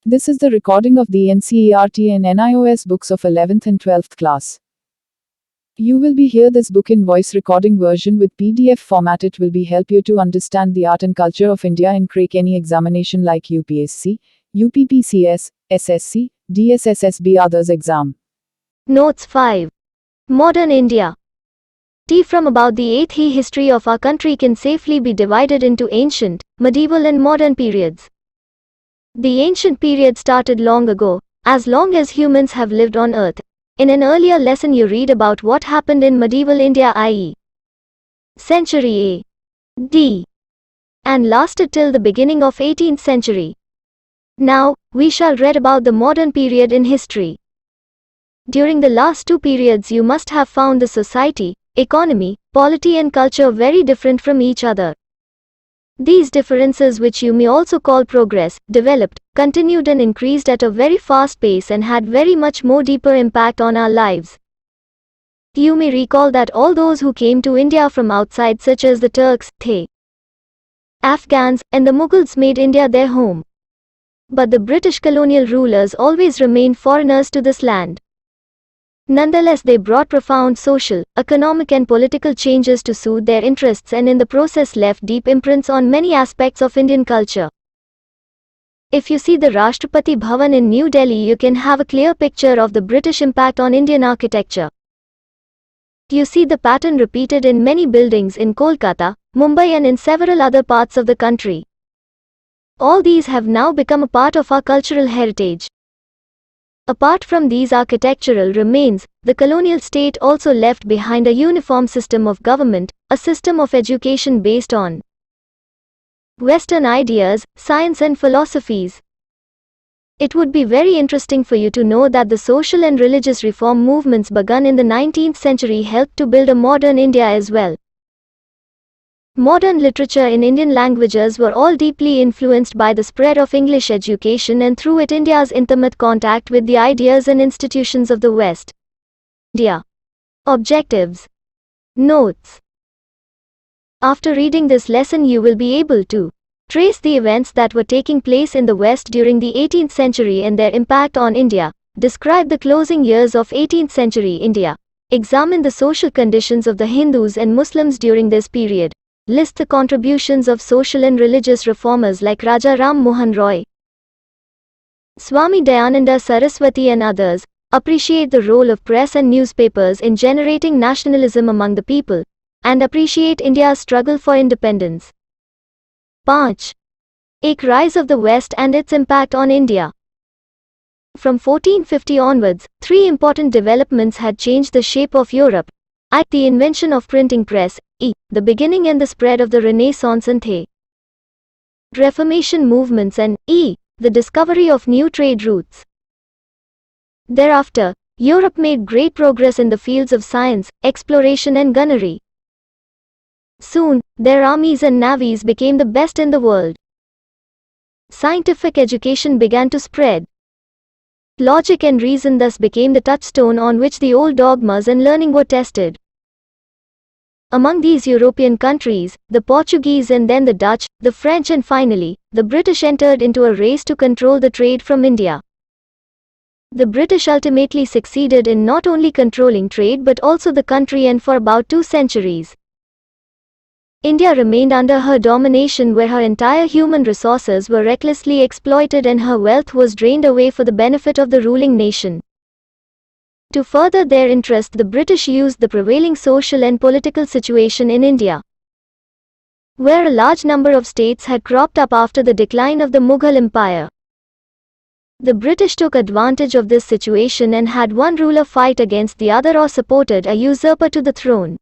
This is the recording of the NCERT and NIOS books of 11th and 12th class. You will be hear this book in voice recording version with PDF format. It will be help you to understand the art and culture of India and crack any examination like UPSC, UPPCS, SSC, DSSSB others exam. Notes 5. Modern India. T from about the 8th history of our country can safely be divided into ancient, medieval and modern periods. The ancient period started long ago, as long as humans have lived on earth. In an earlier lesson you read about what happened in medieval India, i.e. century A.D. and lasted till the beginning of 18th century. Now, we shall read about the modern period in history. During the last two periods you must have found the society, economy, polity and culture very different from each other. These differences, which you may also call progress, developed, continued and increased at a very fast pace and had very much more deeper impact on our lives. You may recall that all those who came to India from outside, such as the Turks, the Afghans, and the Mughals, made India their home. But the British colonial rulers always remained foreigners to this land. Nonetheless, they brought profound social, economic and political changes to suit their interests and in the process left deep imprints on many aspects of Indian culture. If you see the Rashtrapati Bhavan in New Delhi, you can have a clear picture of the British impact on Indian architecture. You see the pattern repeated in many buildings in Kolkata, Mumbai and in several other parts of the country. All these have now become a part of our cultural heritage. Apart from these architectural remains, the colonial state also left behind a uniform system of government, a system of education based on Western ideas, science and philosophies. It would be very interesting for you to know that the social and religious reform movements begun in the 19th century helped to build a modern India as well. Modern literature in Indian languages were all deeply influenced by the spread of English education and through it India's intimate contact with the ideas and institutions of the West. India. Objectives. Notes. After reading this lesson you will be able to trace the events that were taking place in the West during the 18th century and their impact on India, describe the closing years of 18th century India, examine the social conditions of the Hindus and Muslims during this period, list the contributions of social and religious reformers like Raja Ram Mohan Roy, Swami Dayananda Saraswati and others, appreciate the role of press and newspapers in generating nationalism among the people, and appreciate India's struggle for independence. 5. A rise of the West and its impact on India. From 1450 onwards, three important developments had changed the shape of Europe. The invention of printing press, the beginning and the spread of the Renaissance and the Reformation movements, and the discovery of new trade routes. Thereafter, Europe made great progress in the fields of science, exploration and gunnery. Soon, their armies and navies became the best in the world. Scientific education began to spread. Logic and reason thus became the touchstone on which the old dogmas and learning were tested. Among these European countries, the Portuguese and then the Dutch, the French and finally, the British entered into a race to control the trade from India. The British ultimately succeeded in not only controlling trade but also the country, and for about 2 centuries. India remained under her domination, where her entire human resources were recklessly exploited and her wealth was drained away for the benefit of the ruling nation. To further their interest, the British used the prevailing social and political situation in India, where a large number of states had cropped up after the decline of the Mughal Empire. The British took advantage of this situation and had one ruler fight against the other or supported a usurper to the throne.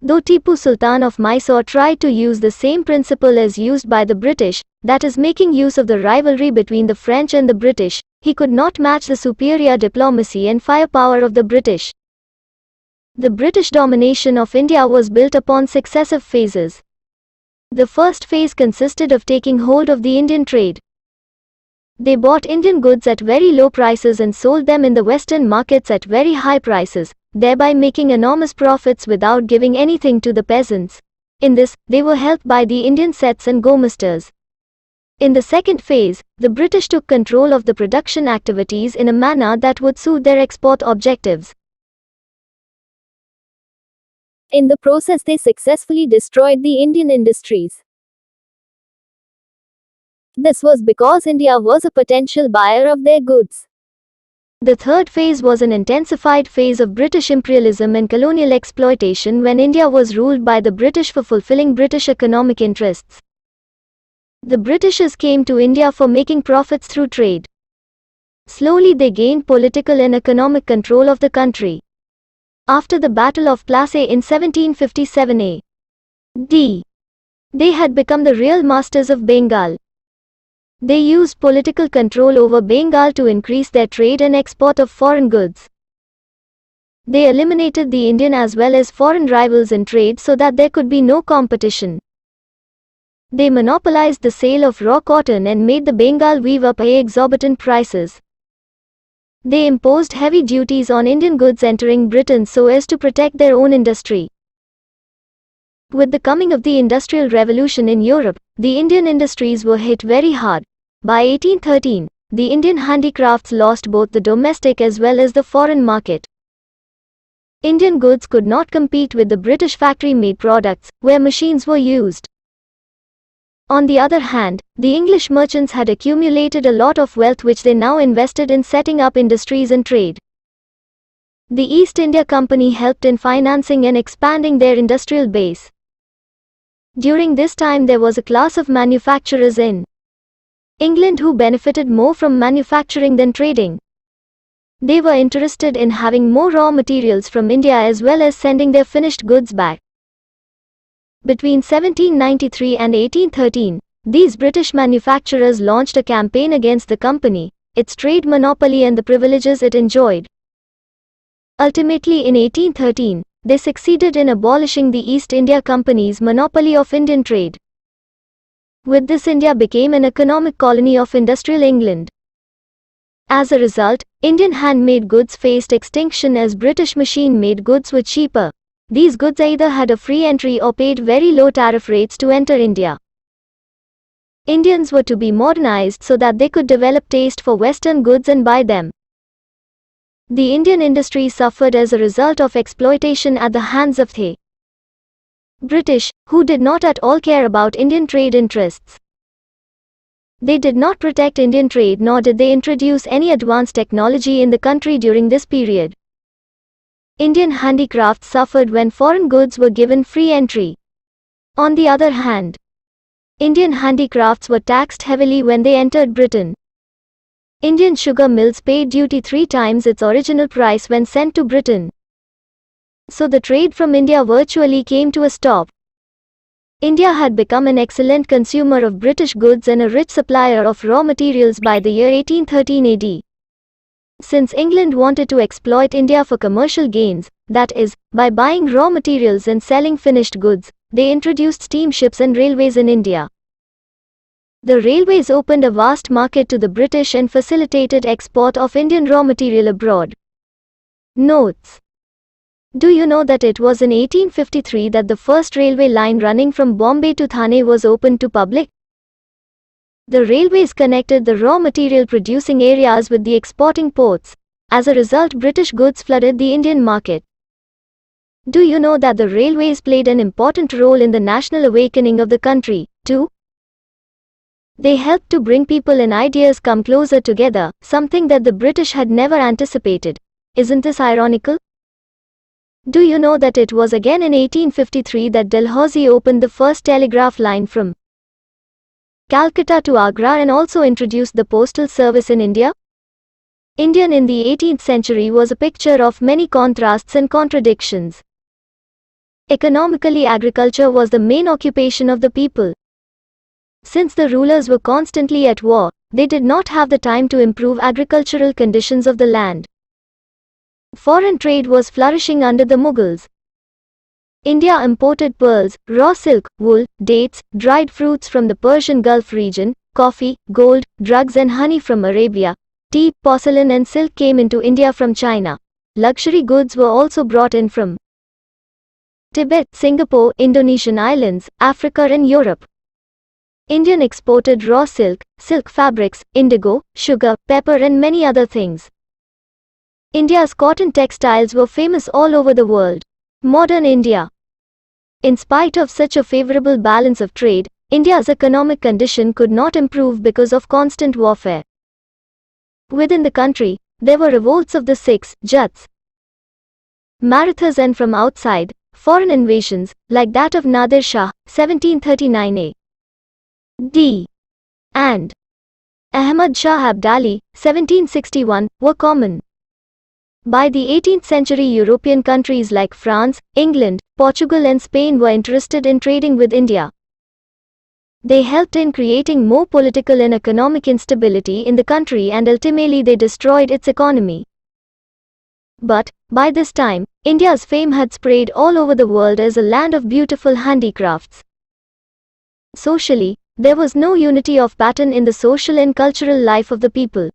Though Tipu Sultan of Mysore tried to use the same principle as used by the British, that is, making use of the rivalry between the French and the British, he could not match the superior diplomacy and firepower of the British. The British domination of India was built upon successive phases. The first phase consisted of taking hold of the Indian trade. They bought Indian goods at very low prices and sold them in the Western markets at very high prices, thereby making enormous profits without giving anything to the peasants. In this, they were helped by the Indian Seths and Gomasters. In the second phase, the British took control of the production activities in a manner that would suit their export objectives. In the process, they successfully destroyed the Indian industries. This was because India was a potential buyer of their goods. The third phase was an intensified phase of British imperialism and colonial exploitation when India was ruled by the British for fulfilling British economic interests. The Britishers came to India for making profits through trade. Slowly they gained political and economic control of the country. After the Battle of Plassey in 1757 AD, they had become the real masters of Bengal. They used political control over Bengal to increase their trade and export of foreign goods. They eliminated the Indian as well as foreign rivals in trade so that there could be no competition. They monopolized the sale of raw cotton and made the Bengal weaver pay exorbitant prices. They imposed heavy duties on Indian goods entering Britain so as to protect their own industry. With the coming of the Industrial Revolution in Europe, the Indian industries were hit very hard. By 1813, the Indian handicrafts lost both the domestic as well as the foreign market. Indian goods could not compete with the British factory-made products, where machines were used. On the other hand, the English merchants had accumulated a lot of wealth which they now invested in setting up industries and trade. The East India Company helped in financing and expanding their industrial base. During this time there was a class of manufacturers in England who benefited more from manufacturing than trading. They were interested in having more raw materials from India as well as sending their finished goods back. Between 1793 and 1813, these British manufacturers launched a campaign against the company, its trade monopoly and the privileges it enjoyed. Ultimately in 1813, they succeeded in abolishing the East India Company's monopoly of Indian trade. With this, India became an economic colony of industrial England. As a result, Indian handmade goods faced extinction as British machine-made goods were cheaper. These goods either had a free entry or paid very low tariff rates to enter India. Indians were to be modernized so that they could develop taste for Western goods and buy them. The Indian industry suffered as a result of exploitation at the hands of the British, who did not at all care about Indian trade interests. They did not protect Indian trade nor did they introduce any advanced technology in the country during this period. Indian handicrafts suffered when foreign goods were given free entry. On the other hand, Indian handicrafts were taxed heavily when they entered Britain. Indian sugar mills paid duty 3 times its original price when sent to Britain. So the trade from India virtually came to a stop. India had become an excellent consumer of British goods and a rich supplier of raw materials by the year 1813 AD. Since England wanted to exploit India for commercial gains, that is, by buying raw materials and selling finished goods, they introduced steamships and railways in India. The railways opened a vast market to the British and facilitated export of Indian raw material abroad. Notes: do you know that it was in 1853 that the first railway line running from Bombay to Thane was opened to public? The railways connected the raw material producing areas with the exporting ports. As a result, British goods flooded the Indian market. Do you know that the railways played an important role in the national awakening of the country, too? They helped to bring people and ideas come closer together, something that the British had never anticipated. Isn't this ironical? Do you know that it was again in 1853 that Dalhousie opened the first telegraph line from Calcutta to Agra and also introduced the postal service in India? India in the 18th century was a picture of many contrasts and contradictions. Economically, agriculture was the main occupation of the people. Since the rulers were constantly at war, they did not have the time to improve agricultural conditions of the land. Foreign trade was flourishing under the Mughals. India imported pearls, raw silk, wool, dates, dried fruits from the Persian Gulf region, coffee, gold, drugs and honey from Arabia. Tea, porcelain and silk came into India from China. Luxury goods were also brought in from Tibet, Singapore, Indonesian islands, Africa and Europe. Indian exported raw silk, silk fabrics, indigo, sugar, pepper and many other things. India's cotton textiles were famous all over the world. Modern India. In spite of such a favorable balance of trade, India's economic condition could not improve because of constant warfare. Within the country, there were revolts of the Sikhs, Jats, Marathas and from outside, foreign invasions, like that of Nadir Shah, 1739 A.D. and Ahmad Shah Abdali, 1761, were common. By the 18th century, European countries like France, England, Portugal and Spain were interested in trading with India. They helped in creating more political and economic instability in the country and ultimately they destroyed its economy. But, by this time, India's fame had spread all over the world as a land of beautiful handicrafts. Socially, there was no unity of pattern in the social and cultural life of the people.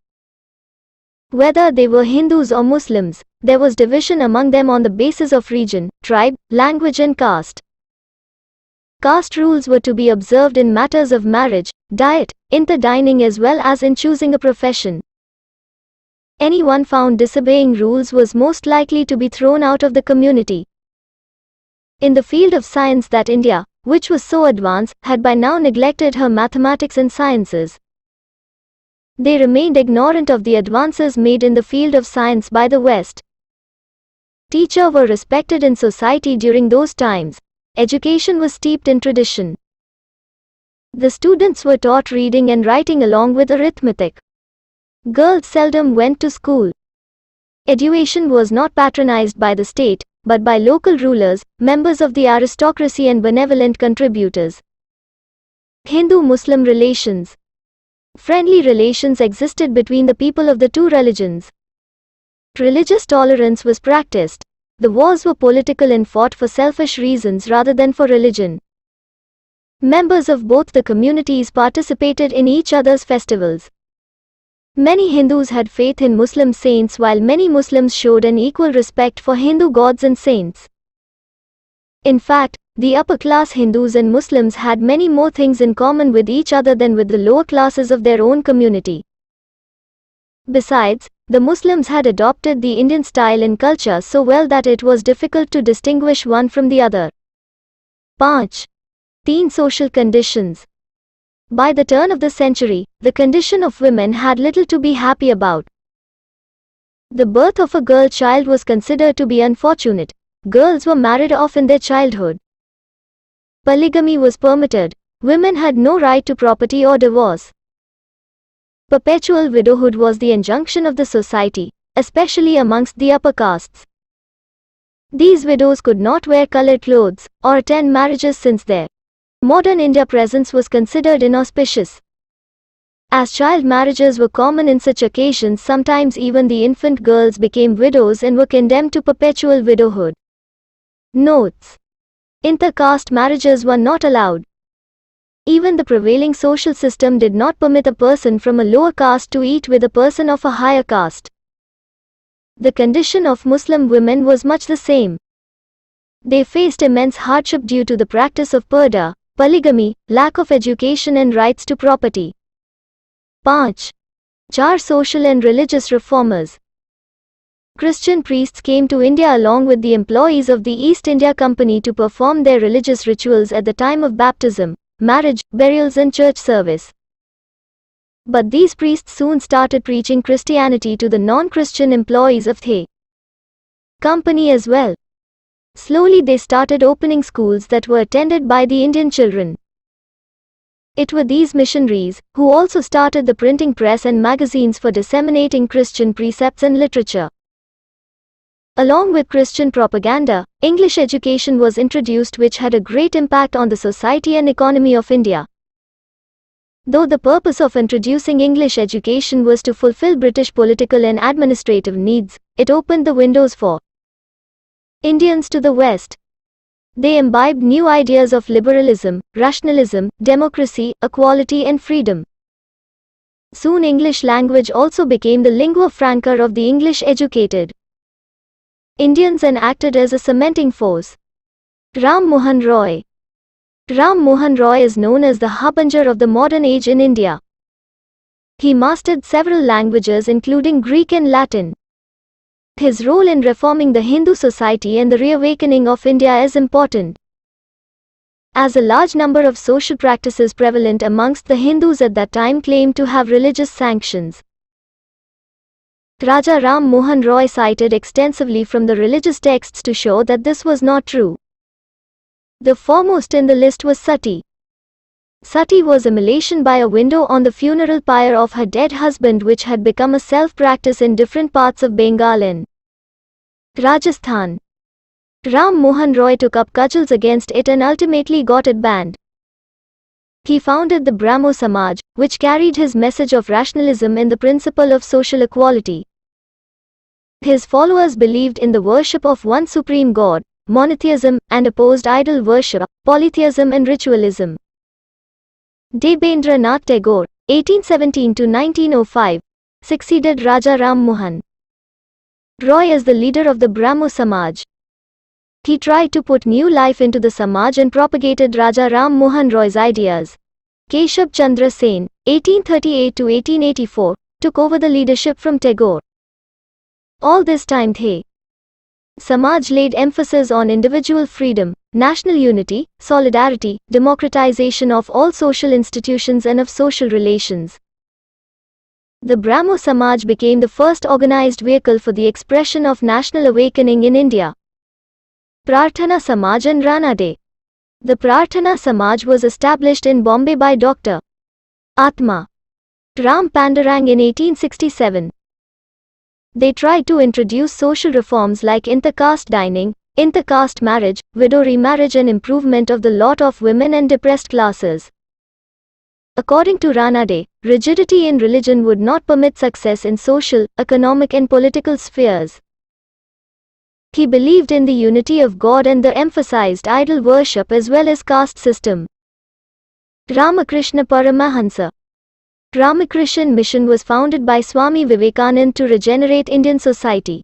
Whether they were Hindus or Muslims, there was division among them on the basis of region, tribe, language and caste. Caste rules were to be observed in matters of marriage, diet, interdining as well as in choosing a profession. Anyone found disobeying rules was most likely to be thrown out of the community. In the field of science that India, which was so advanced, had by now neglected her mathematics and sciences. They remained ignorant of the advances made in the field of science by the West. Teachers were respected in society during those times. Education was steeped in tradition. The students were taught reading and writing along with arithmetic. Girls seldom went to school. Education was not patronized by the state, but by local rulers, members of the aristocracy and benevolent contributors. Hindu-Muslim relations. Friendly relations existed between the people of the two religions. Religious tolerance was practiced. The wars were political and fought for selfish reasons rather than for religion. Members of both the communities participated in each other's festivals. Many Hindus had faith in Muslim saints while many Muslims showed an equal respect for Hindu gods and saints. In fact, the upper class Hindus and Muslims had many more things in common with each other than with the lower classes of their own community. Besides, the Muslims had adopted the Indian style and culture so well that it was difficult to distinguish one from the other. 5. Teen social conditions. By the turn of the century, the condition of women had little to be happy about. The birth of a girl child was considered to be unfortunate. Girls were married off in their childhood. Polygamy was permitted. Women had no right to property or divorce. Perpetual widowhood was the injunction of the society, especially amongst the upper castes. These widows could not wear colored clothes or attend marriages since their modern India presence was considered inauspicious. As child marriages were common in such occasions, sometimes even the infant girls became widows and were condemned to perpetual widowhood. Notes: inter-caste marriages were not allowed. Even the prevailing social system did not permit a person from a lower caste to eat with a person of a higher caste. The condition of Muslim women was much the same. They faced immense hardship due to the practice of purdah, polygamy, lack of education and rights to property. 5. Char social and religious reformers. Christian priests came to India along with the employees of the East India Company to perform their religious rituals at the time of baptism, marriage, burials and church service. But these priests soon started preaching Christianity to the non-Christian employees of the company as well. Slowly they started opening schools that were attended by the Indian children. It were these missionaries who also started the printing press and magazines for disseminating Christian precepts and literature. Along with Christian propaganda, English education was introduced, which had a great impact on the society and economy of India. Though the purpose of introducing English education was to fulfill British political and administrative needs, it opened the windows for Indians to the West. They imbibed new ideas of liberalism, rationalism, democracy, equality and freedom. Soon English language also became the lingua franca of the English educated Indians and acted as a cementing force. Ram Mohan Roy. Ram Mohan Roy is known as the harbinger of the modern age in India. He mastered several languages including Greek and Latin. His role in reforming the Hindu society and the reawakening of India is important, as a large number of social practices prevalent amongst the Hindus at that time claimed to have religious sanctions. Raja Ram Mohan Roy cited extensively from the religious texts to show that this was not true. The foremost in the list was Sati. Sati was immolation by a widow on the funeral pyre of her dead husband, which had become a self-practice in different parts of Bengal and Rajasthan. Ram Mohan Roy took up cudgels against it and ultimately got it banned. He founded the Brahmo Samaj, which carried his message of rationalism in the principle of social equality. His followers believed in the worship of one supreme god, monotheism, and opposed idol worship, polytheism and ritualism. Debendranath Tagore, 1817–1905, succeeded Raja Ram Mohan Roy as the leader of the Brahmo Samaj. He tried to put new life into the Samaj and propagated Raja Ram Mohan Roy's ideas. Keshab Chandra Sen, 1838–1884, took over the leadership from Tagore. All this time the Samaj laid emphasis on individual freedom, national unity, solidarity, democratization of all social institutions and of social relations. The Brahmo Samaj became the first organized vehicle for the expression of national awakening in India. Prarthana Samaj and Ranade. The Prarthana Samaj was established in Bombay by Dr. Atma Ram Pandurang in 1867. They tried to introduce social reforms like inter-caste dining, inter-caste marriage, widow remarriage and improvement of the lot of women and depressed classes. According to Ranade, rigidity in religion would not permit success in social, economic and political spheres. He believed in the unity of God and the emphasized idol worship as well as caste system. Ramakrishna Paramahansa. Ramakrishna Mission was founded by Swami Vivekananda to regenerate Indian society.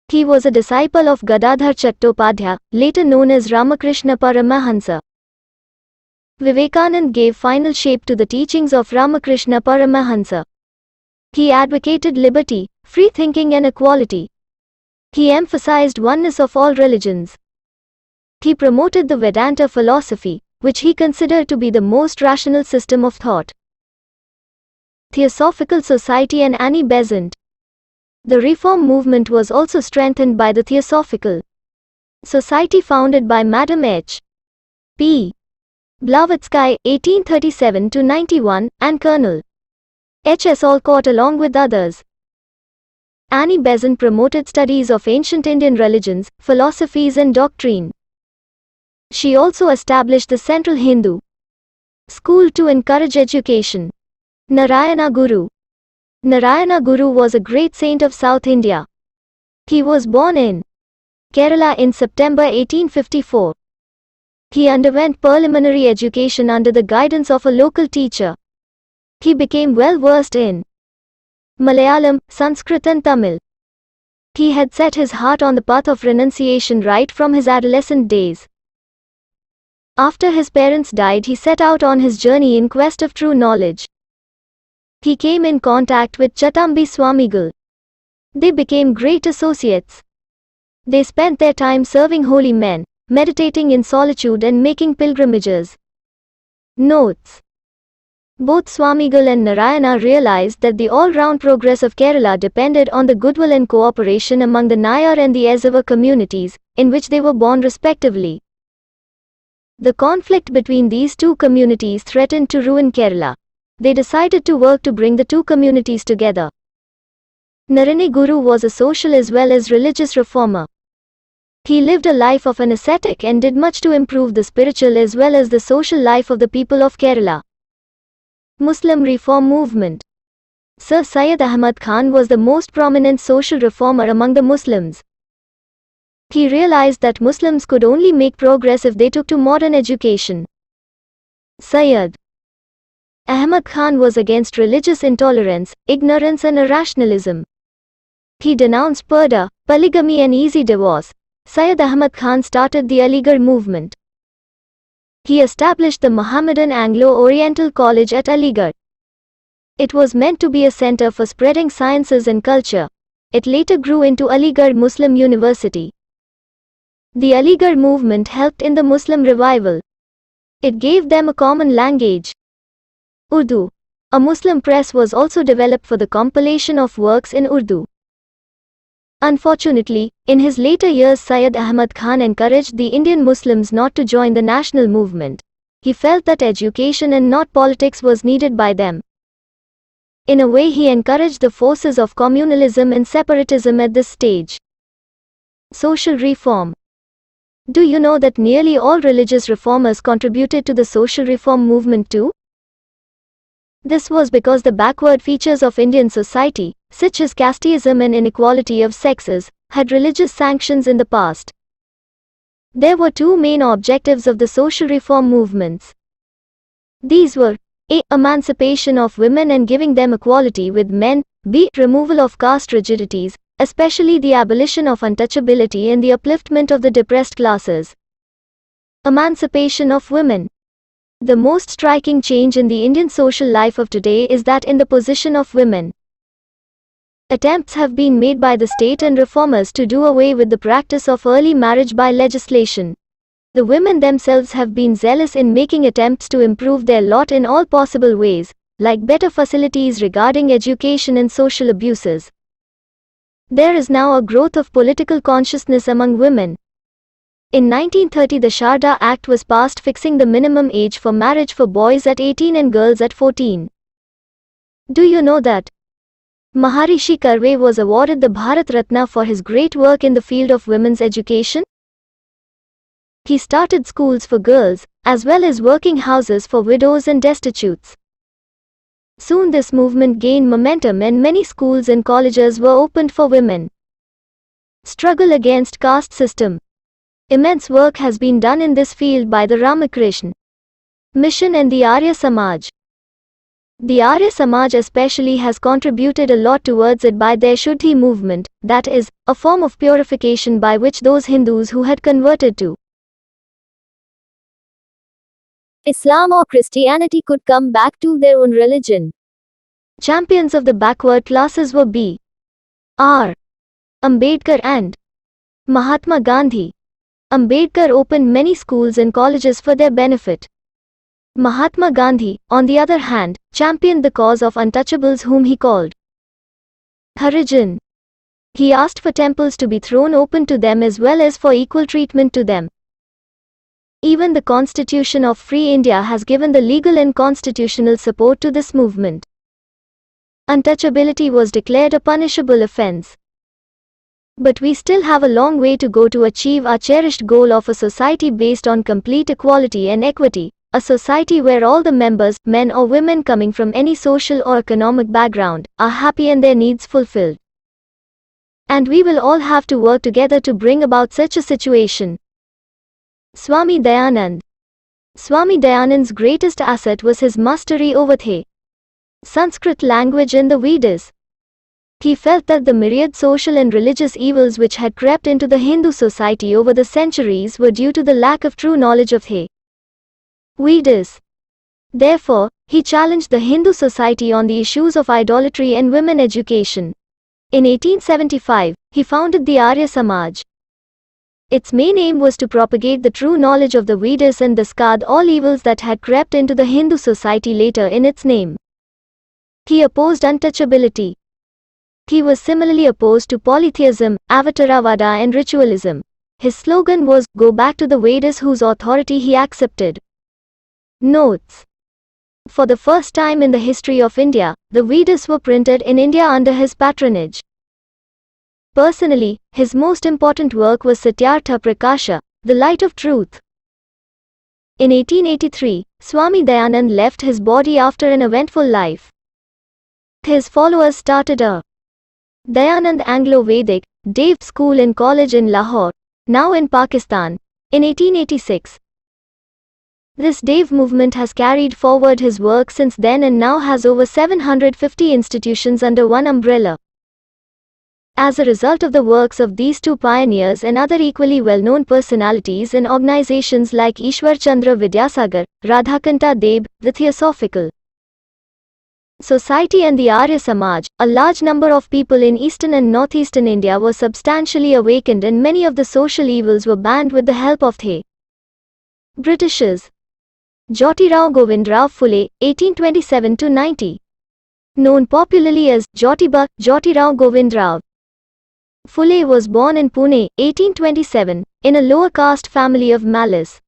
He was a disciple of Gadadhar Chattopadhyay, later known as Ramakrishna Paramahansa. Vivekananda gave final shape to the teachings of Ramakrishna Paramahansa. He advocated liberty, free thinking and equality. He emphasized oneness of all religions. He promoted the Vedanta philosophy, which he considered to be the most rational system of thought. Theosophical Society and Annie Besant. The reform movement was also strengthened by the Theosophical Society founded by Madam H. P. Blavatsky, 1837–91, and Colonel H. S. Olcott along with others. Annie Besant promoted studies of ancient Indian religions, philosophies and doctrine. She also established the Central Hindu School to encourage education. Narayana Guru. Narayana Guru was a great saint of South India. He was born in Kerala in September 1854. He underwent preliminary education under the guidance of a local teacher. He became well versed in Malayalam, Sanskrit and Tamil. He had set his heart on the path of renunciation right from his adolescent days. After his parents died, he set out on his journey in quest of true knowledge. He came in contact with Chatambi Swamigal. They became great associates. They spent their time serving holy men, meditating in solitude and making pilgrimages. Notes. Both Swamigal and Narayana realized that the all-round progress of Kerala depended on the goodwill and cooperation among the Nayar and the Ezhava communities, in which they were born respectively. The conflict between these two communities threatened to ruin Kerala. They decided to work to bring the two communities together. Narayana Guru was a social as well as religious reformer. He lived a life of an ascetic and did much to improve the spiritual as well as the social life of the people of Kerala. Muslim Reform Movement. Sir Syed Ahmad Khan was the most prominent social reformer among the Muslims. He realized that Muslims could only make progress if they took to modern education. Syed Ahmad Khan was against religious intolerance, ignorance and irrationalism. He denounced purdah, polygamy and easy divorce. Syed Ahmad Khan started the Aligarh movement. He established the Mohammedan Anglo-Oriental College at Aligarh. It was meant to be a center for spreading sciences and culture. It later grew into Aligarh Muslim University. The Aligarh movement helped in the Muslim revival. It gave them a common language. Urdu. A Muslim press was also developed for the compilation of works in Urdu. Unfortunately, in his later years Syed Ahmad Khan encouraged the Indian Muslims not to join the national movement. He felt that education and not politics was needed by them. In a way, he encouraged the forces of communalism and separatism at this stage. Social reform. Do you know that nearly all religious reformers contributed to the social reform movement too? This was because the backward features of Indian society, such as casteism and inequality of sexes, had religious sanctions in the past. There were two main objectives of the social reform movements. These were A. Emancipation of women and giving them equality with men, B. Removal of caste rigidities, especially the abolition of untouchability and the upliftment of the depressed classes. Emancipation of women. The most striking change in the Indian social life of today is that in the position of women. Attempts have been made by the state and reformers to do away with the practice of early marriage by legislation. The women themselves have been zealous in making attempts to improve their lot in all possible ways, like better facilities regarding education and social abuses. There is now a growth of political consciousness among women. In 1930, the Sharda Act was passed fixing the minimum age for marriage for boys at 18 and girls at 14. Do you know that Maharishi Karve was awarded the Bharat Ratna for his great work in the field of women's education? He started schools for girls, as well as working houses for widows and destitutes. Soon this movement gained momentum and many schools and colleges were opened for women. Struggle against caste system. Immense work has been done in this field by the Ramakrishna Mission and the Arya Samaj. The Arya Samaj especially has contributed a lot towards it by their Shuddhi movement, that is, a form of purification by which those Hindus who had converted to Islam or Christianity could come back to their own religion. Champions of the backward classes were B. R. Ambedkar and Mahatma Gandhi. Ambedkar opened many schools and colleges for their benefit. Mahatma Gandhi, on the other hand, championed the cause of untouchables whom he called Harijan. He asked for temples to be thrown open to them as well as for equal treatment to them. Even the Constitution of Free India has given the legal and constitutional support to this movement. Untouchability was declared a punishable offense. But we still have a long way to go to achieve our cherished goal of a society based on complete equality and equity, a society where all the members, men or women coming from any social or economic background, are happy and their needs fulfilled. And we will all have to work together to bring about such a situation. Swami Dayanand. Swami Dayanand's greatest asset was his mastery over the Sanskrit language and the Vedas. He felt that the myriad social and religious evils which had crept into the Hindu society over the centuries were due to the lack of true knowledge of the Vedas. Therefore, he challenged the Hindu society on the issues of idolatry and women education. In 1875, he founded the Arya Samaj. Its main aim was to propagate the true knowledge of the Vedas and discard all evils that had crept into the Hindu society later in its name. He opposed untouchability. He was similarly opposed to polytheism, avataravada and ritualism. His slogan was, "Go back to the Vedas whose authority he accepted." Notes. For the first time in the history of India, the Vedas were printed in India under his patronage. Personally, his most important work was Satyartha Prakasha, the light of truth. In 1883, Swami Dayanand left his body after an eventful life. His followers started a Dayanand Anglo-Vedic Dev School and College in Lahore, now in Pakistan, in 1886. This Dev movement has carried forward his work since then and now has over 750 institutions under one umbrella. As a result of the works of these two pioneers and other equally well-known personalities in organizations like Ishwar Chandra Vidyasagar, Radhakanta Deb, the Theosophical Society and the Arya Samaj, a large number of people in eastern and northeastern India were substantially awakened and many of the social evils were banned with the help of the Britishers. Jyotirao Govindrao Phule, 1827–90. Known popularly as Jyotiba, Jyotirao Govindrao Phule was born in Pune, 1827, in a lower caste family of Malis.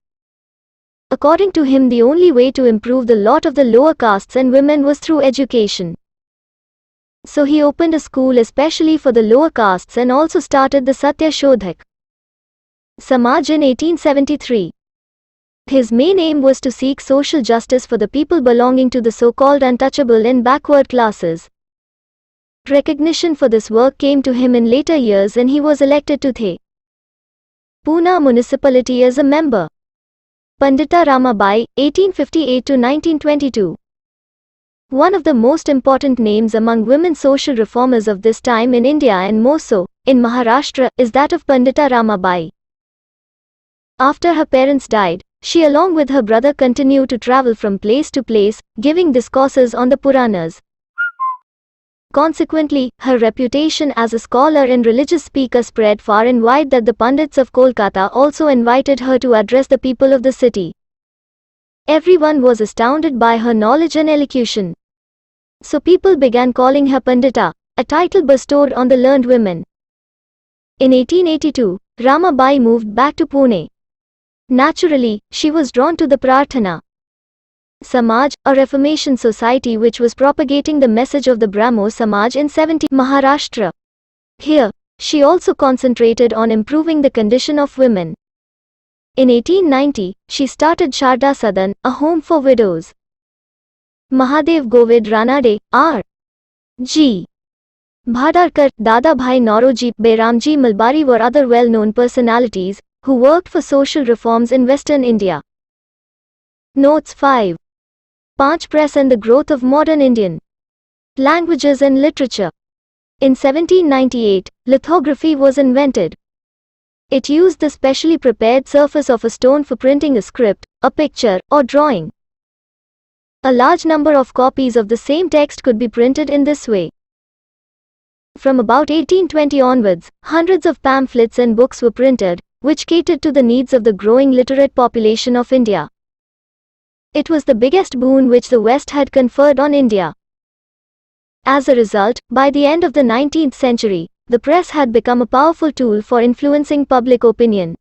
According to him, the only way to improve the lot of the lower castes and women was through education. So he opened a school especially for the lower castes and also started the Satya Shodhak Samaj in 1873. His main aim was to seek social justice for the people belonging to the so-called untouchable and backward classes. Recognition for this work came to him in later years and he was elected to the Pune municipality as a member. Pandita Ramabai, 1858–1922. One of the most important names among women social reformers of this time in India and more so, in Maharashtra, is that of Pandita Ramabai. After her parents died, she along with her brother continued to travel from place to place, giving discourses on the Puranas. Consequently, her reputation as a scholar and religious speaker spread far and wide that the Pandits of Kolkata also invited her to address the people of the city. Everyone was astounded by her knowledge and elocution. So people began calling her Pandita, a title bestowed on the learned women. In 1882, Ramabai moved back to Pune. Naturally, she was drawn to the Prarthana Samaj, a Reformation society which was propagating the message of the Brahmo Samaj in 70 Maharashtra. Here, she also concentrated on improving the condition of women. In 1890, she started Sharda Sadan, a home for widows. Mahadev Govid Ranade, R.G. Bhadarkar, Dadabhai Nauroji, Bairamji Malbari were other well-known personalities who worked for social reforms in Western India. Notes 5. Panch Press and the growth of modern Indian languages and literature. In 1798, lithography was invented. It used the specially prepared surface of a stone for printing a script, a picture, or drawing. A large number of copies of the same text could be printed in this way. From about 1820 onwards, hundreds of pamphlets and books were printed, which catered to the needs of the growing literate population of India. It was the biggest boon which the West had conferred on India. As a result, by the end of the 19th century, the press had become a powerful tool for influencing public opinion.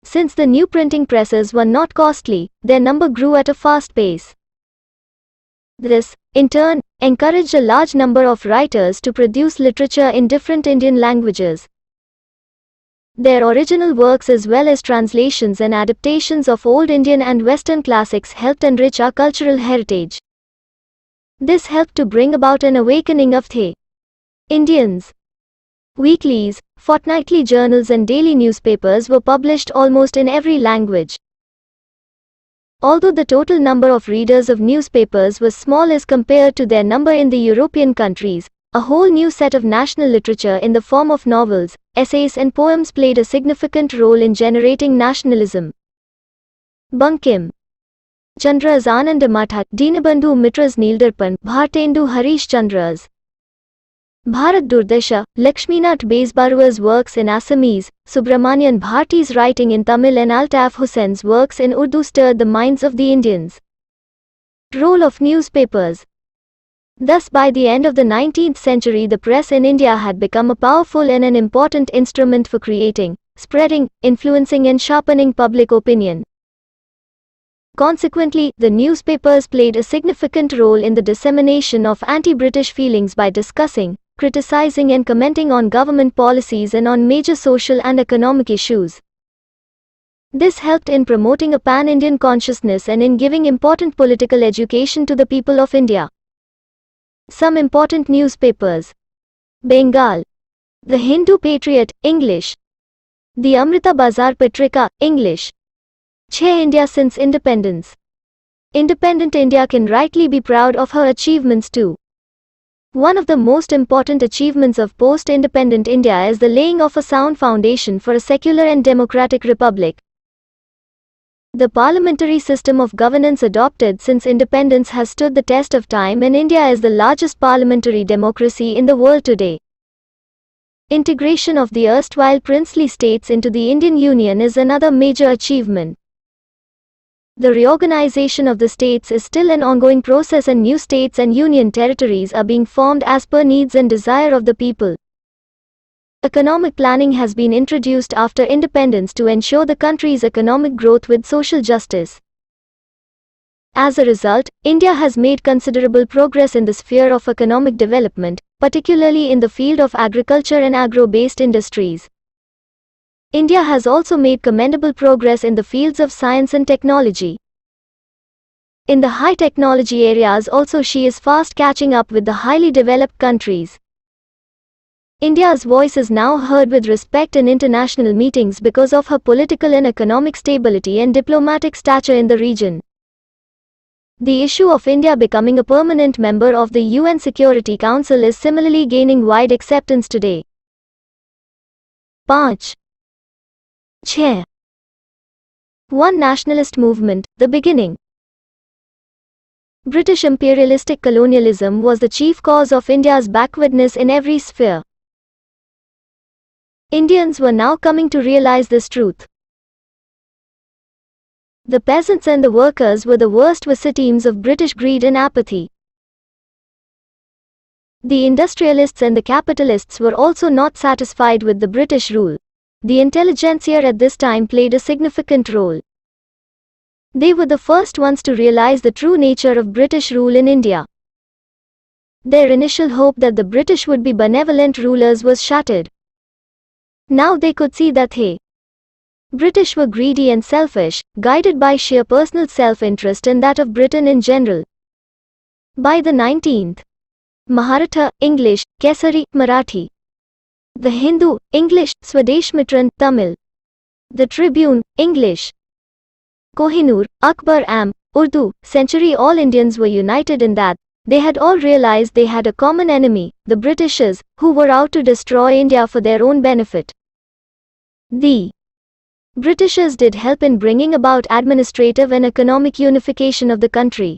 Since the new printing presses were not costly, their number grew at a fast pace. This, in turn, encouraged a large number of writers to produce literature in different Indian languages. Their original works as well as translations and adaptations of old Indian and Western classics helped enrich our cultural heritage. This helped to bring about an awakening of the Indians. Weeklies, fortnightly journals and daily newspapers were published almost in every language. Although the total number of readers of newspapers was small as compared to their number in the European countries, a whole new set of national literature in the form of novels, essays and poems played a significant role in generating nationalism. Bankim Chandra's Anandamatha, Dinabandhu Mitra's Neeldarpan, Bhartendu Harish Chandra's Bharat Durdasha, Lakshminath Bezbarua's works in Assamese, Subramanian Bharti's writing in Tamil and Altaf Hussein's works in Urdu stirred the minds of the Indians. Role of newspapers. Thus by the end of the 19th century the press in India had become a powerful and an important instrument for creating, spreading, influencing and sharpening public opinion. Consequently, the newspapers played a significant role in the dissemination of anti-British feelings by discussing, criticizing and commenting on government policies and on major social and economic issues. This helped in promoting a pan-Indian consciousness and in giving important political education to the people of India. Some important newspapers. Bengal. The Hindu Patriot, English. The Amrita Bazar Patrika, English. Chhe India since independence. Independent India can rightly be proud of her achievements too. One of the most important achievements of post-independent India is the laying of a sound foundation for a secular and democratic republic. The parliamentary system of governance adopted since independence has stood the test of time, and India is the largest parliamentary democracy in the world today. Integration of the erstwhile princely states into the Indian Union is another major achievement. The reorganization of the states is still an ongoing process, and new states and union territories are being formed as per needs and desire of the people. Economic planning has been introduced after independence to ensure the country's economic growth with social justice. As a result, India has made considerable progress in the sphere of economic development, particularly in the field of agriculture and agro-based industries. India has also made commendable progress in the fields of science and technology. In the high technology areas also she is fast catching up with the highly developed countries. India's voice is now heard with respect in international meetings because of her political and economic stability and diplomatic stature in the region. The issue of India becoming a permanent member of the UN Security Council is similarly gaining wide acceptance today. 5. 6. 1. Nationalist movement, the beginning. British imperialistic colonialism was the chief cause of India's backwardness in every sphere. Indians were now coming to realize this truth. The peasants and the workers were the worst victims of British greed and apathy. The industrialists and the capitalists were also not satisfied with the British rule. The intelligentsia at this time played a significant role. They were the first ones to realize the true nature of British rule in India. Their initial hope that the British would be benevolent rulers was shattered. Now they could see that British were greedy and selfish, guided by sheer personal self-interest and that of Britain in general. By the 19th, Maharatha, English, Kesari, Marathi. The Hindu, English, Swadeshmitran, Tamil. The Tribune, English. Kohinoor, Akbar Urdu, century. All Indians were united in that they had all realized they had a common enemy, the Britishers, who were out to destroy India for their own benefit. The Britishers did help in bringing about administrative and economic unification of the country.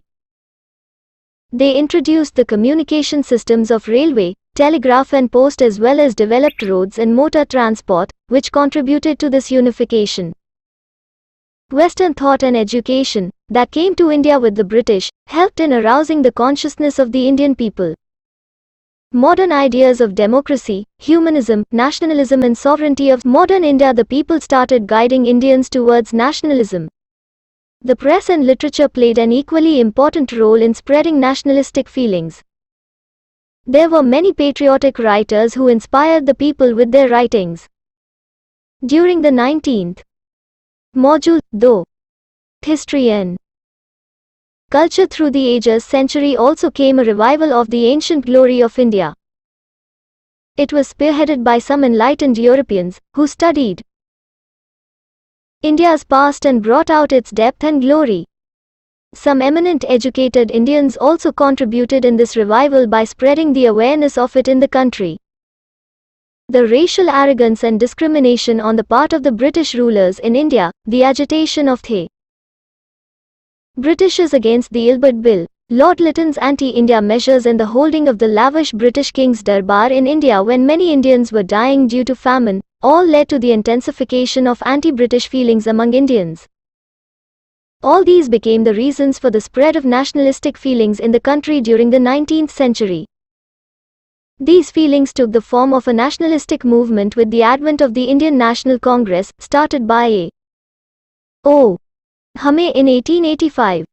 They introduced the communication systems of railway, telegraph and post, as well as developed roads and motor transport, which contributed to this unification. Western thought and education, that came to India with the British, helped in arousing the consciousness of the Indian people. Modern ideas of democracy, humanism, nationalism and sovereignty of modern India, the people started guiding Indians towards nationalism. The press and literature played an equally important role in spreading nationalistic feelings. There were many patriotic writers who inspired the people with their writings. During the 19th module, though history and culture through the ages century, also came a revival of the ancient glory of India. It was spearheaded by some enlightened Europeans who studied India's past and brought out its depth and glory. Some eminent educated Indians also contributed in this revival by spreading the awareness of it in the country. The racial arrogance and discrimination on the part of the British rulers in India, the agitation of the Britishers against the Ilbert Bill, Lord Lytton's anti-India measures and the holding of the lavish British King's Darbar in India when many Indians were dying due to famine, all led to the intensification of anti-British feelings among Indians. All these became the reasons for the spread of nationalistic feelings in the country during the 19th century. These feelings took the form of a nationalistic movement with the advent of the Indian National Congress, started by A.O. Hame in 1885.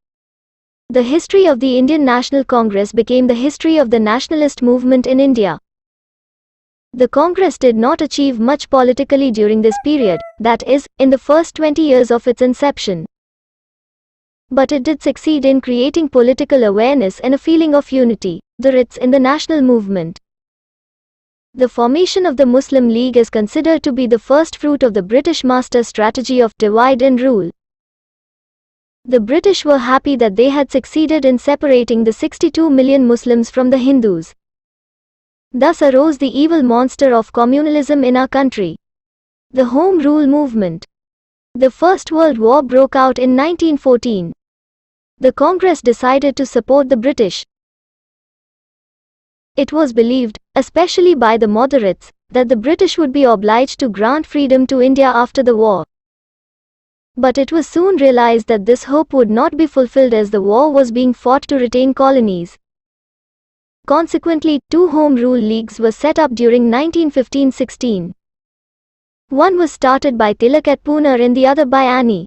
The history of the Indian National Congress became the history of the nationalist movement in India. The Congress did not achieve much politically during this period, that is, in the first 20 years of its inception. But it did succeed in creating political awareness and a feeling of unity, the roots in the national movement. The formation of the Muslim League is considered to be the first fruit of the British master strategy of divide and rule. The British were happy that they had succeeded in separating the 62 million Muslims from the Hindus. Thus arose the evil monster of communalism in our country, the Home Rule movement. The First World War broke out in 1914. The Congress decided to support the British. It was believed, especially by the moderates, that the British would be obliged to grant freedom to India after the war. But it was soon realized that this hope would not be fulfilled as the war was being fought to retain colonies. Consequently, two Home Rule Leagues were set up during 1915-16. One was started by Tilak at Pune and the other by Annie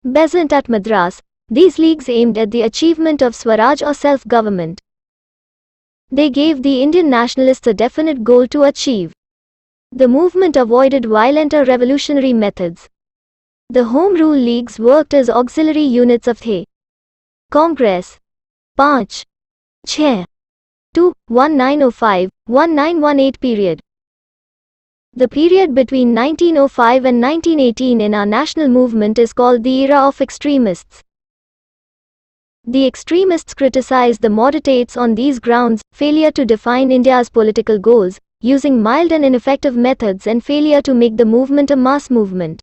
Besant at Madras. These leagues aimed at the achievement of Swaraj or self-government. They gave the Indian nationalists a definite goal to achieve. The movement avoided violent or revolutionary methods. The Home Rule Leagues worked as auxiliary units of the Congress. 5, 6, 2, 1905-1918 period. The period between 1905 and 1918 in our national movement is called the era of extremists. The extremists criticized the moderates on these grounds: failure to define India's political goals, using mild and ineffective methods, and failure to make the movement a mass movement.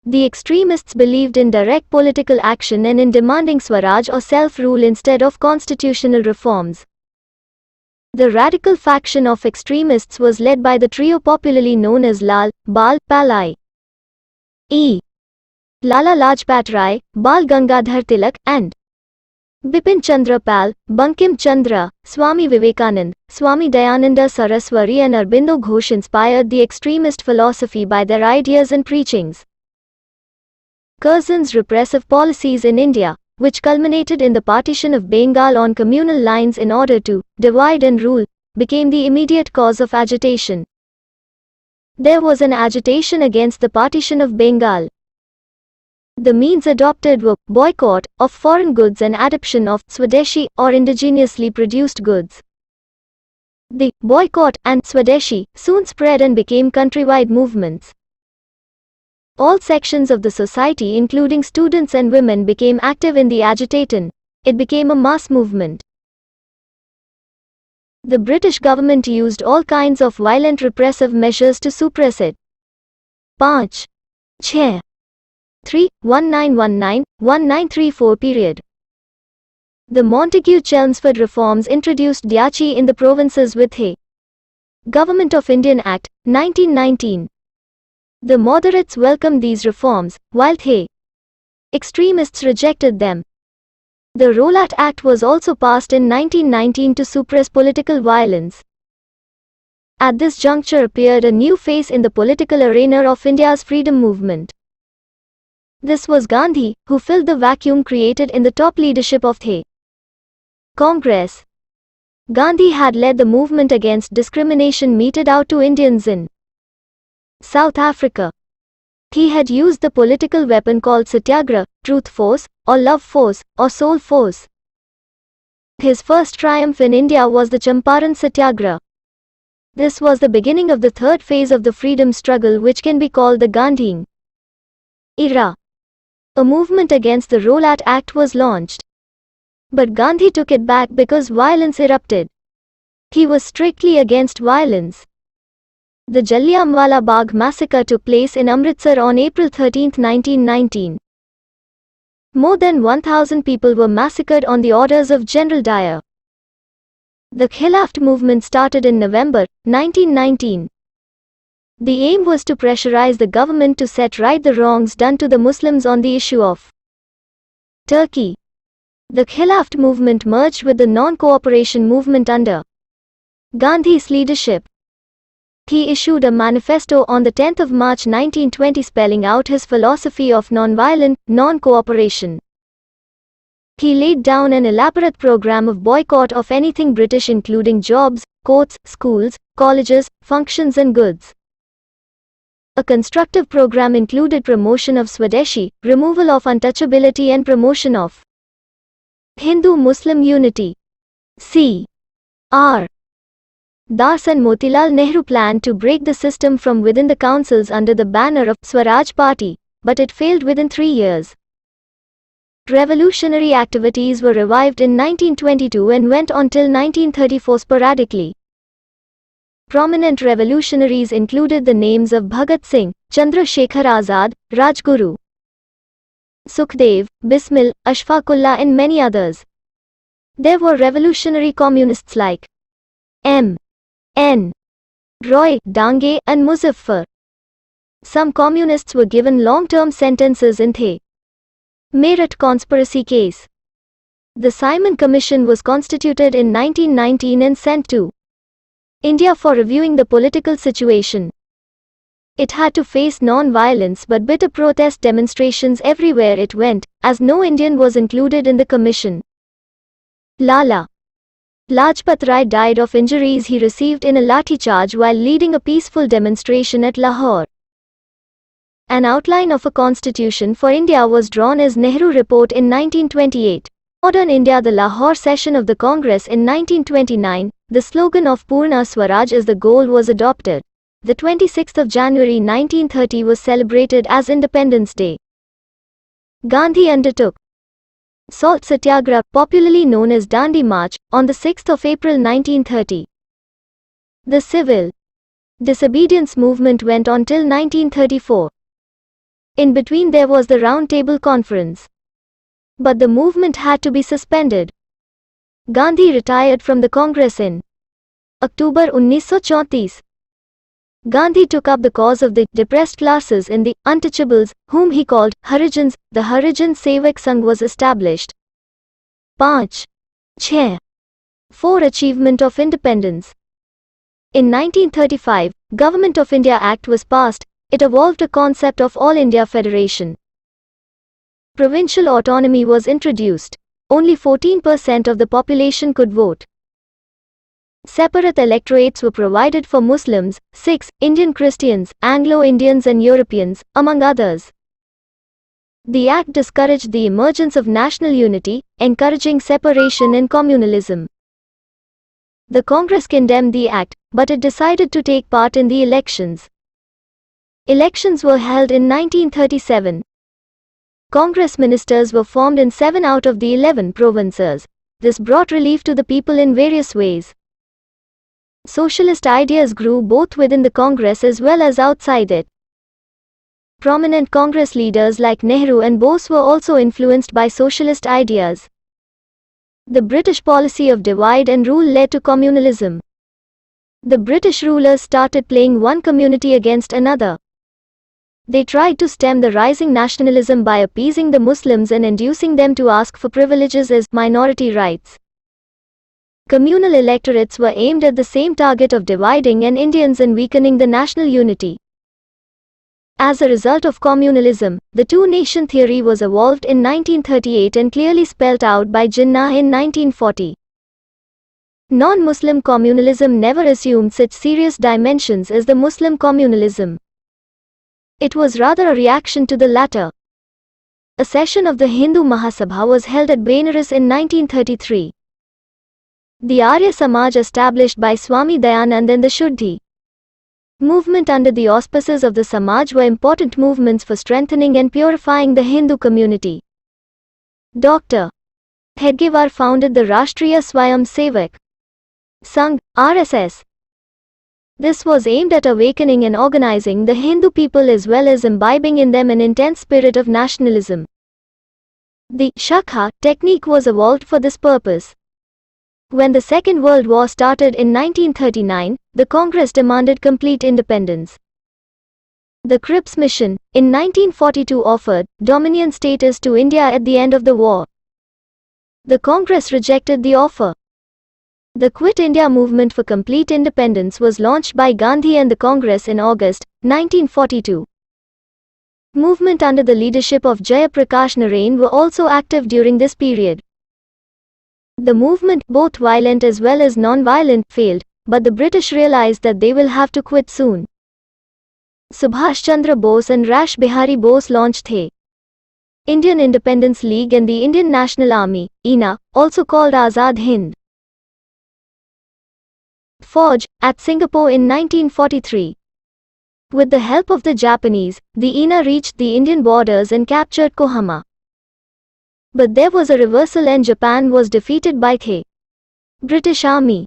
The extremists believed in direct political action and in demanding Swaraj or self-rule instead of constitutional reforms. The radical faction of extremists was led by the trio popularly known as Lal, Bal, Palai. E. Lala Lajpat Rai, Bal Gangadhar Tilak, and Bipin Chandra Pal, Bankim Chandra, Swami Vivekanand, Swami Dayananda Saraswati and Aurobindo Ghosh inspired the extremist philosophy by their ideas and preachings. Curzon's repressive policies in India, which culminated in the partition of Bengal on communal lines in order to divide and rule, became the immediate cause of agitation. There was an agitation against the partition of Bengal. The means adopted were boycott of foreign goods and adoption of Swadeshi or indigenously produced goods. The boycott and Swadeshi soon spread and became countrywide movements. All sections of the society, including students and women, became active in the agitation. It became a mass movement. The British government used all kinds of violent repressive measures to suppress it. 5, 6, 3, 1919-1934 period. The Montagu-Chelmsford reforms introduced Dyachi in the provinces with the Government of Indian Act, 1919. The moderates welcomed these reforms, while the extremists rejected them. The Rowlatt Act was also passed in 1919 to suppress political violence. At this juncture appeared a new face in the political arena of India's freedom movement. This was Gandhi, who filled the vacuum created in the top leadership of the Congress. Gandhi had led the movement against discrimination meted out to Indians in South Africa. He had used the political weapon called Satyagraha, truth force, or love force, or soul force. His first triumph in India was the Champaran Satyagraha. This was the beginning of the third phase of the freedom struggle, which can be called the Gandhian era. A movement against the Rowlatt Act was launched. But Gandhi took it back because violence erupted. He was strictly against violence. The Jallianwala Bagh massacre took place in Amritsar on April 13, 1919. More than 1,000 people were massacred on the orders of General Dyer. The Khilafat movement started in November 1919. The aim was to pressurize the government to set right the wrongs done to the Muslims on the issue of Turkey. The Khilafat movement merged with the non-cooperation movement under Gandhi's leadership. He issued a manifesto on the 10th of March 1920 spelling out his philosophy of non-violent, non-cooperation. He laid down an elaborate program of boycott of anything British, including jobs, courts, schools, colleges, functions and goods. A constructive program included promotion of Swadeshi, removal of untouchability and promotion of Hindu-Muslim unity. C. R. Das and Motilal Nehru planned to break the system from within the councils under the banner of Swaraj Party, but it failed within 3 years. Revolutionary activities were revived in 1922 and went on till 1934 sporadically. Prominent revolutionaries included the names of Bhagat Singh, Chandrasekhar Azad, Rajguru, Sukhdev, Bismil, Ashfaqullah and many others. There were revolutionary communists like M. N. Roy, Dange and Muzaffar. Some communists were given long-term sentences in the Meerut conspiracy case. The Simon Commission was constituted in 1919 and sent to India for reviewing the political situation. It had to face non-violence but bitter protest demonstrations everywhere it went, as no Indian was included in the commission. Lala Lajpat Rai died of injuries he received in a lathi charge while leading a peaceful demonstration at Lahore. An outline of a constitution for India was drawn as Nehru Report in 1928. Modern India. The Lahore session of the Congress in 1929, the slogan of Purna Swaraj as the goal was adopted. The 26th of January 1930 was celebrated as Independence Day. Gandhi undertook Salt Satyagraha, popularly known as Dandi March, on the 6th of April 1930. The civil disobedience movement went on till 1934. In between there was the Round Table Conference. But the movement had to be suspended. Gandhi retired from the Congress in October 1934. Gandhi took up the cause of the depressed classes and the untouchables, whom he called Harijans. The Harijan Sevak Sangh was established. 5. 6. 4. Achievement of independence. In 1935, Government of India Act was passed. It evolved a concept of All India Federation. Provincial autonomy was introduced. Only 14% of the population could vote. Separate electorates were provided for Muslims, Sikhs, Indian Christians, Anglo-Indians and Europeans, among others. The Act discouraged the emergence of national unity, encouraging separation and communalism. The Congress condemned the Act, but it decided to take part in the elections. Elections were held in 1937. Congress ministers were formed in 7 out of the 11 provinces. This brought relief to the people in various ways. Socialist ideas grew both within the Congress as well as outside it. Prominent Congress leaders like Nehru and Bose were also influenced by socialist ideas. The British policy of divide and rule led to communalism. The British rulers started playing one community against another. They tried to stem the rising nationalism by appeasing the Muslims and inducing them to ask for privileges as minority rights. Communal electorates were aimed at the same target of dividing an Indians and weakening the national unity. As a result of communalism, the two-nation theory was evolved in 1938 and clearly spelt out by Jinnah in 1940. Non-Muslim communalism never assumed such serious dimensions as the Muslim communalism. It was rather a reaction to the latter. A session of the Hindu Mahasabha was held at Benares in 1933. The Arya Samaj established by Swami Dayanand and the Shuddhi movement under the auspices of the Samaj were important movements for strengthening and purifying the Hindu community. Dr. Hedgewar founded the Rashtriya Swayam Sevak Sangh, RSS. This was aimed at awakening and organizing the Hindu people as well as imbibing in them an intense spirit of nationalism. The Shakha technique was evolved for this purpose. When the Second World War started in 1939, the Congress demanded complete independence. The Cripps Mission, in 1942, offered dominion status to India at the end of the war. The Congress rejected the offer. The Quit India movement for complete independence was launched by Gandhi and the Congress in August 1942. Movement under the leadership of Jaya Prakash Narain were also active during this period. The movement, both violent as well as non-violent, failed, but the British realized that they will have to quit soon. Subhash Chandra Bose and Rash Bihari Bose launched the Indian Independence League and the Indian National Army, INA, also called Azad Hind Fauj, at Singapore in 1943. With the help of the Japanese, the INA reached the Indian borders and captured Kohama. But there was a reversal and Japan was defeated by the British Army.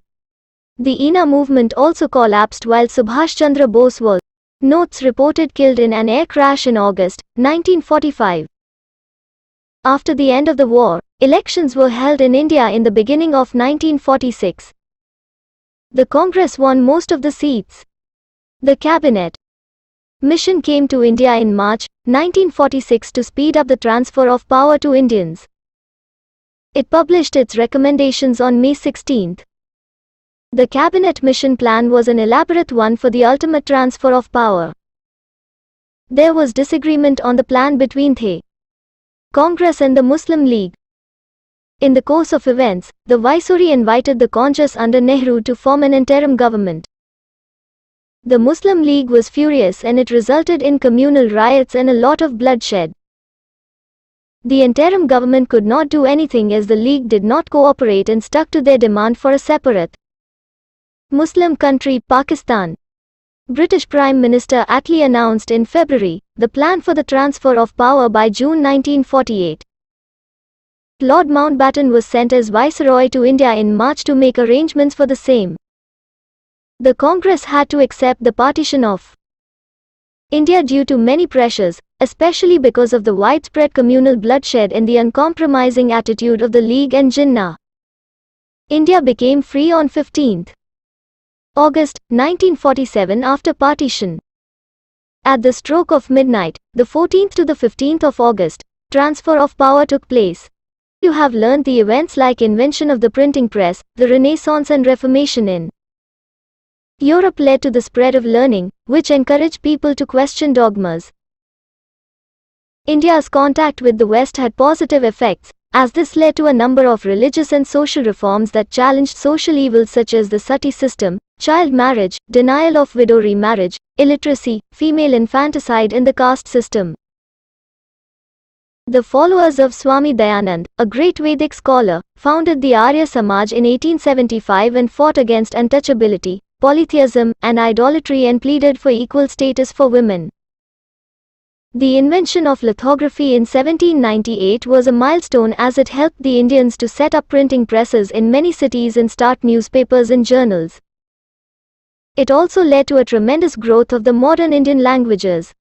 The INA movement also collapsed while Subhash Chandra Bose was, notes reported, killed in an air crash in August 1945. After the end of the war, elections were held in India in the beginning of 1946. The Congress won most of the seats. The cabinet mission came to India in March 1946 to speed up the transfer of power to Indians. It published its recommendations on May 16. The cabinet mission plan was an elaborate one for the ultimate transfer of power. There was disagreement on the plan between the Congress and the Muslim League. In the course of events, the Viceroy invited the Congress under Nehru to form an interim government. The Muslim League was furious and it resulted in communal riots and a lot of bloodshed. The interim government could not do anything as the League did not cooperate and stuck to their demand for a separate Muslim country, Pakistan. British Prime Minister Attlee announced in February the plan for the transfer of power by June 1948. Lord Mountbatten was sent as Viceroy to India in March to make arrangements for the same. The Congress had to accept the partition of India due to many pressures, especially because of the widespread communal bloodshed and the uncompromising attitude of the League and Jinnah. India became free on 15 August 1947 after partition. At the stroke of midnight, the 14th to the 15th of August, transfer of power took place. You have learned the events like invention of the printing press, the Renaissance and Reformation in Europe led to the spread of learning, which encouraged people to question dogmas. India's contact with the West had positive effects, as this led to a number of religious and social reforms that challenged social evils such as the sati system, child marriage, denial of widow remarriage, illiteracy, female infanticide and the caste system. The followers of Swami Dayanand, a great Vedic scholar, founded the Arya Samaj in 1875 and fought against untouchability, polytheism, and idolatry and pleaded for equal status for women. The invention of lithography in 1798 was a milestone as it helped the Indians to set up printing presses in many cities and start newspapers and journals. It also led to a tremendous growth of the modern Indian languages.